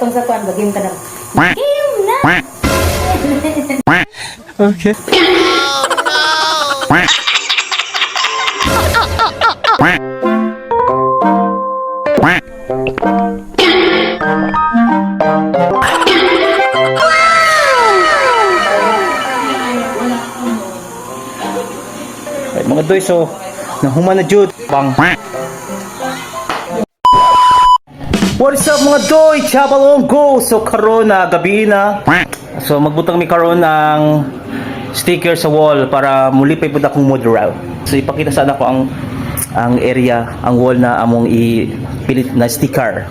Nagatong sa kuan, game ka na. Game na! Okay. Right, mga doy, so nahuman na jud bang. What is up mga doy? Chabalong go! So karon na gabi na. So magbutang mi karon ng sticker sa wall para mulipay pud akong mood route. So ipakita sa anak ko ang area, ang wall na among ipilit na sticker.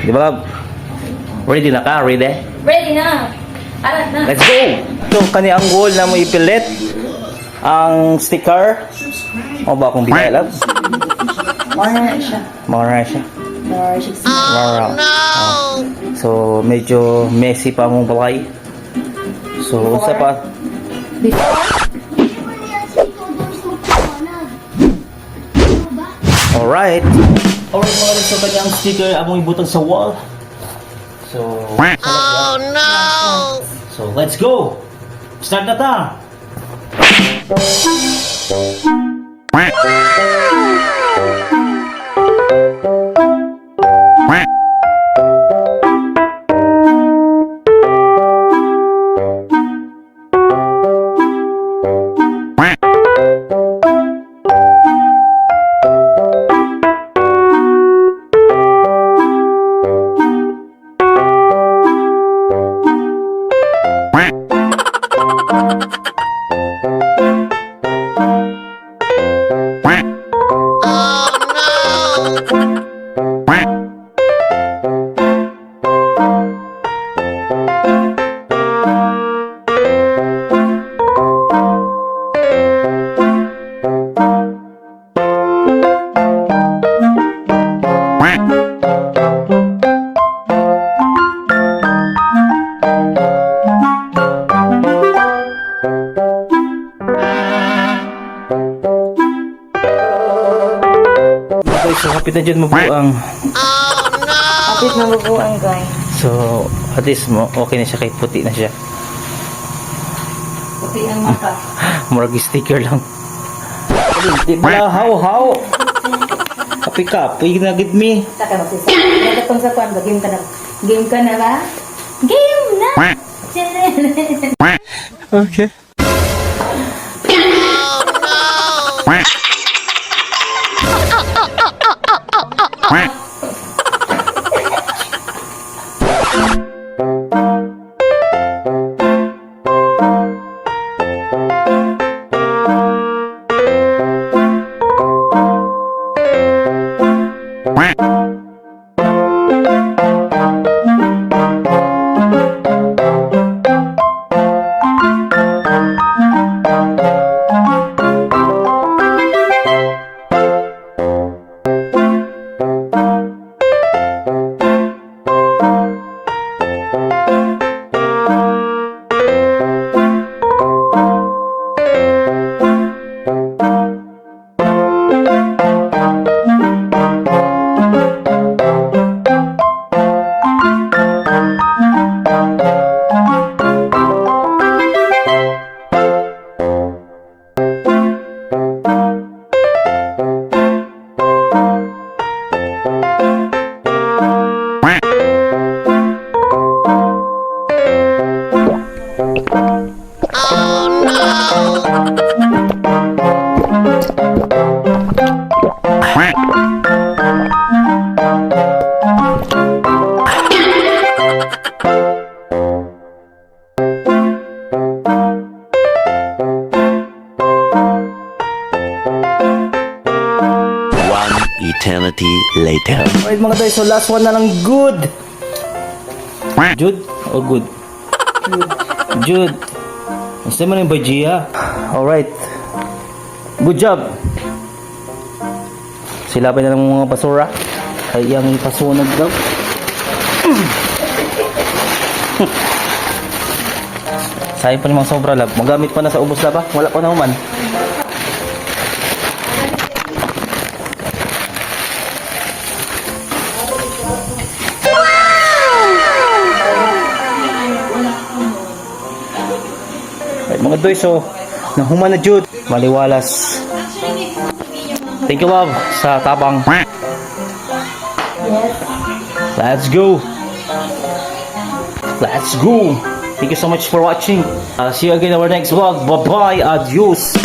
Di ba? Ready na ka? Ready? Ready na! Arat na! Let's go! So kani ang wall na mo ipilit ang sticker. O ba akong binalab? More na siya. More na siya. More siya. Oh, no! So, medyo messy pa mong balay. So, sa pa? Before? Alright. Alright mga rin, so kanyang sticker among ibutang sa wall. So, oh no! So, let's go! Start na ta! So, hapit na dyan mabuang. Kapit na bubuan, guys. So, at least okay na siya kahit puti na siya. Puti ang mata. Murag sticker lang. Di ba how? Kapi ka, pwede na give me. Saka magsisa. Nagatong sa kuan, game ka na. Game ka na ba? Game na! Okay. Eternity later. Alright mga guys, so last one na lang. Good. Jude? O good? Jude. Gusto mo na yung bajia? Alright. Good job. Sila pa na lang mga basura. Ay yung ipasunog daw. Sayang pa namang sobra lab. Magamit pa na sa ubos lab ha? Wala pa na human. Mga doy, so nahuman na jud, maliwalas. Thank you, love, sa tabang. Yes. Let's go. Let's go. Thank you so much for watching. See you again in our next vlog. Bye bye. Adios.